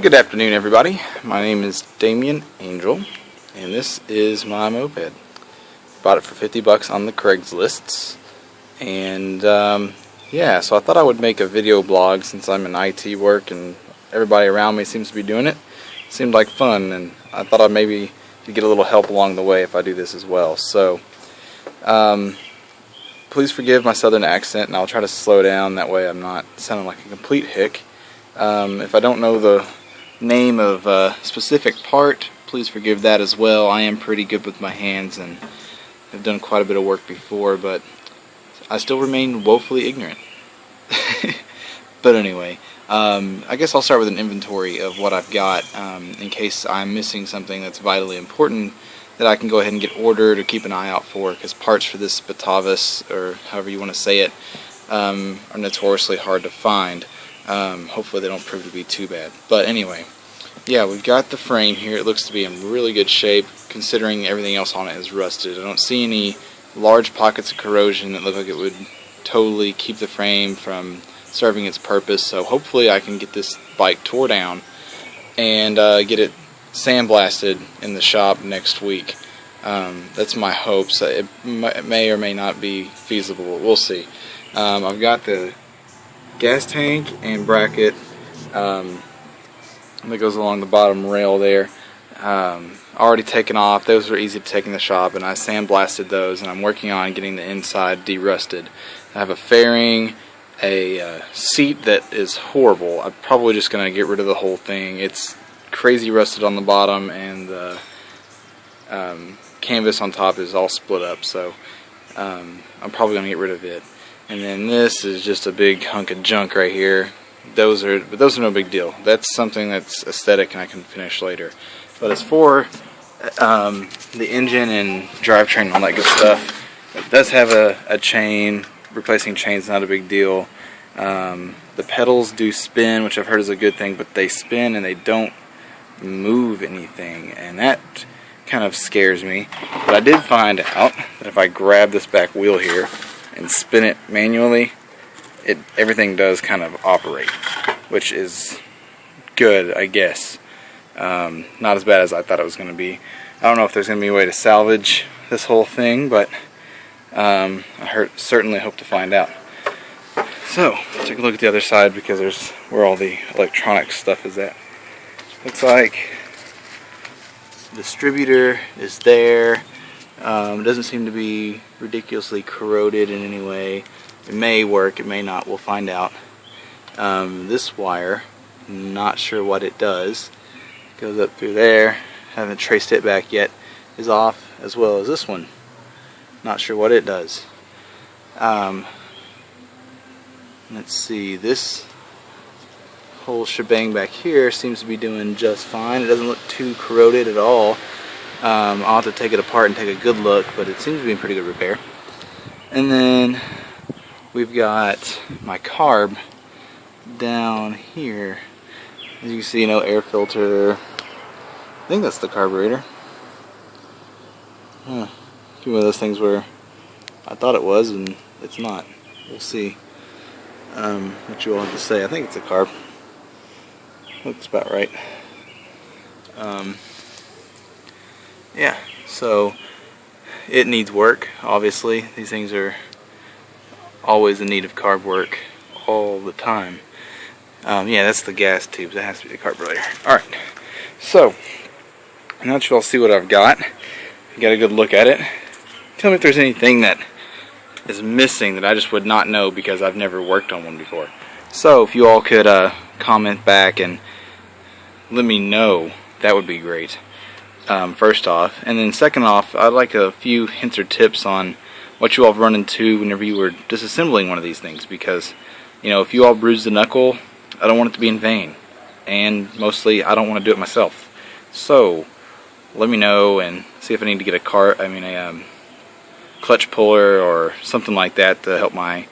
Good afternoon, everybody. My name is Damien Angel, and this is my moped. Bought it for 50 bucks on the Craigslist, and yeah, so I thought I would make a video blog since I'm in IT work and everybody around me seems to be doing it. Seemed like fun, and I thought I'd maybe get a little help along the way if I do this as well. So, please forgive my southern accent, and I'll try to slow down, that way I'm not sounding like a complete hick. If I don't know the name of a specific part, please forgive that as well. I am pretty good with my hands and have done quite a bit of work before, but I still remain woefully ignorant. But anyway, I guess I'll start with an inventory of what I've got in case I'm missing something that's vitally important that I can go ahead and get ordered or keep an eye out for, because parts for this Batavus, or however you want to say it, are notoriously hard to find. Hopefully they don't prove to be too bad. But anyway, yeah, we've got the frame here. It looks to be in really good shape considering everything else on it is rusted. I don't see any large pockets of corrosion that look like it would totally keep the frame from serving its purpose. So hopefully I can get this bike tore down and get it sandblasted in the shop next week. That's my hopes. It may or may not be feasible. We'll see. I've got the gas tank and bracket that goes along the bottom rail there already taken off. Those were easy to take in the shop, and I sandblasted those, and I'm working on getting the inside derusted. I have a fairing, a seat that is horrible. I'm probably just going to get rid of the whole thing. It's crazy rusted on the bottom, and the canvas on top is all split up, so I'm probably going to get rid of it. And then this is just a big hunk of junk right here. Those are no big deal. That's something that's aesthetic and I can finish later. But as for the engine and drivetrain and all that good stuff, it does have a chain. Replacing chain's not a big deal. The pedals do spin, which I've heard is a good thing, but they spin and they don't move anything, and that kind of scares me. But I did find out that if I grab this back wheel here and spin it manually, everything does kind of operate, which is good, I guess. Not as bad as I thought it was going to be. I don't know if there's going to be a way to salvage this whole thing, but I certainly hope to find out. So, take a look at the other side, because there's where all the electronic stuff is at. Looks like the distributor is there. It doesn't seem to be ridiculously corroded in any way. It may work, it may not, we'll find out. This wire, not sure what it does. Goes up through there, haven't traced it back yet, is off, as well as this one. Not sure what it does. Let's see, this whole shebang back here seems to be doing just fine. It doesn't look too corroded at all. I'll have to take it apart and take a good look, but it seems to be in pretty good repair. And then we've got my carb down here. As you can see, no air filter. I think that's the carburetor. Huh. It's one of those things where I thought it was and it's not. We'll see what you all have to say. I think it's a carb. Looks about right. Yeah, so it needs work, obviously. These things are always in need of carb work all the time. Yeah, that's the gas tubes. That has to be the carburetor. Alright, so now that you all see what I've got, you got a good look at it. Tell me if there's anything that is missing that I just would not know because I've never worked on one before. So if you all could comment back and let me know, that would be great. First off, and then second off, I'd like a few hints or tips on what you all have run into whenever you were disassembling one of these things, because, you know, if you all bruised a knuckle, I don't want it to be in vain, and mostly I don't want to do it myself. So let me know and see if I need to get a clutch puller or something like that to help my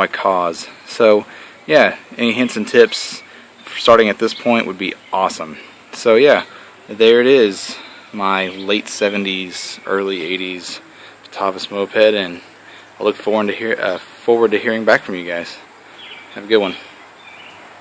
cause. So yeah, any hints and tips starting at this point would be awesome. So yeah, there it is, my late 70s, early 80s Batavus moped, and I look forward to hearing back from you guys. Have a good one.